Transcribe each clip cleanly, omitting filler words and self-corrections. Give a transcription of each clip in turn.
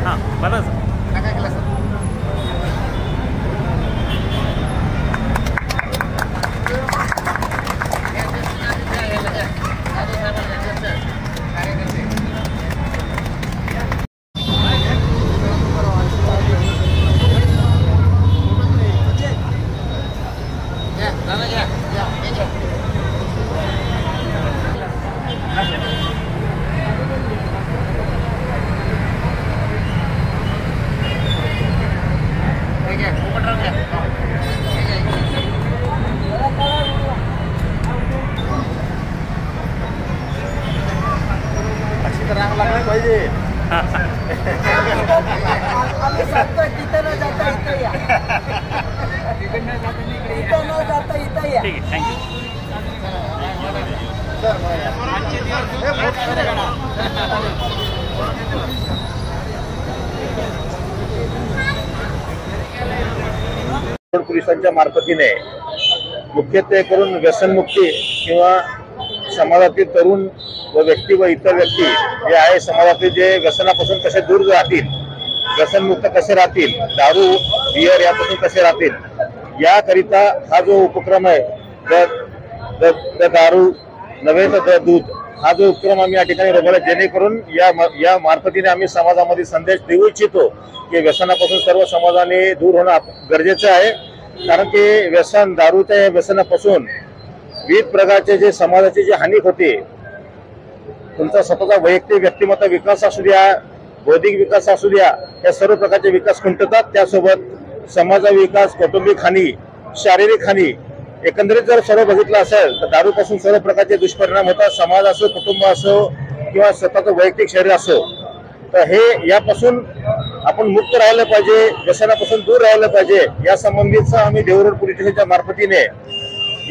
हां बरं रांग लागली पाहिजे. आम्ही सांगतोय तिथे न जाता इथे या, तिथे न जाता इथे या. ठीक आहे, थँक्यू. पोलिसांच्या मार्फतीने मुख्यत्वे करून व्यसनमुक्ती किंवा समाजातील तरुण व व्यक्ती व इतर व्यक्ती जे आहे समाजातील जे व्यसनापासून कसे दूर राहतील, व्यसनमुक्त कसे राहतील, दारू बियर यापासून कसे राहतील याकरिता हा जो उपक्रम आहे दारू नव्हे तर दूध हा जो उपक्रम आम्ही या ठिकाणी राबवला, जेणेकरून या मार्फतीने आम्ही समाजामध्ये संदेश देऊ इच्छितो की व्यसनापासून सर्व समाजाने दूर होणं गरजेचं आहे. कारण की व्यसन दारूच्या व्यसनापासून विविध प्रकारचे जे समाजाची जी हानी होते, तुमचा स्वतःचा वैयक्तिक व्यक्तिमत्व विकास असू द्या, बौद्धिक विकास असू द्या, या सर्व प्रकारचे विकास खुंटतात. त्यासोबत समाजा विकास, कौटुंबिक हानी, शारीरिक हानी, एकंदरीत जर सर्व बघितलं असेल तर दारूपासून सर्व प्रकारचे दुष्परिणाम होतात. समाज असो, कुटुंब असो किंवा स्वतःचं वैयक्तिक शरीर असो, तर हे यापासून आपण मुक्त राहिलं पाहिजे, व्यसनापासून दूर राहिलं पाहिजे. या संबंधीचा आम्ही देवरोड पोलीस स्टेशनच्या मार्फतीने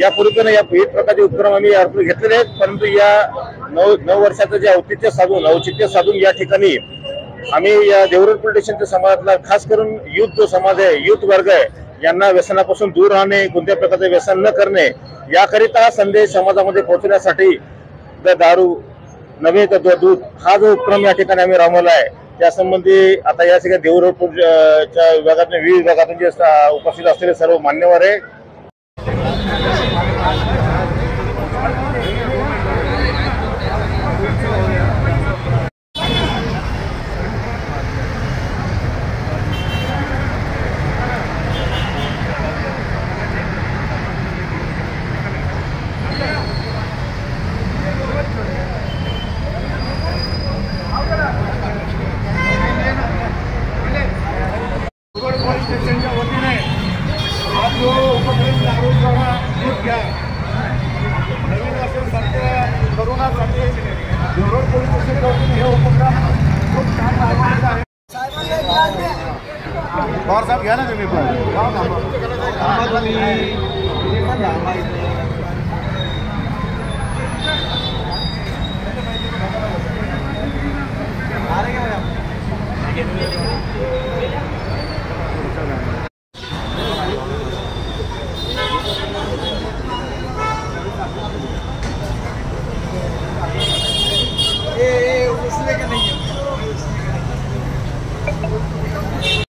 यापूर्वीने या विविध प्रकारचे उपक्रम आम्ही घेतलेले आहेत. परंतु या 9 वर्षाचं जे औचित्य साधून या ठिकाणी आम्ही या देवरोड पोलीस स्टेशनच्या समाजातला खास करून युथ जो समाज आहे, युथ वर्ग आहे, यांना व्यसनापासून दूर राहणे, कोणत्या प्रकारचे व्यसन न करणे याकरिता हा संदेश समाजामध्ये पोहोचण्यासाठी दारू नव्हे तर दूध हा जो उपक्रम या ठिकाणी आम्ही राबवला आहे, त्यासंबंधी आता या सगळ्या देवरोडच्या विभागातून विविध विभागातून जे उपस्थित असलेले सर्व मान्यवर आहे. पोलीस स्टेशनच्या वतीने हा जो उपक्रम चालू करा दूध घ्या नवीन असेल सध्या तरुणासाठी देवरोड पोलीस स्टेशनच्या वतीने हे उपक्रम खूप छान राबवलेला आहे. पवार साहेब घ्या ना तुम्ही पण.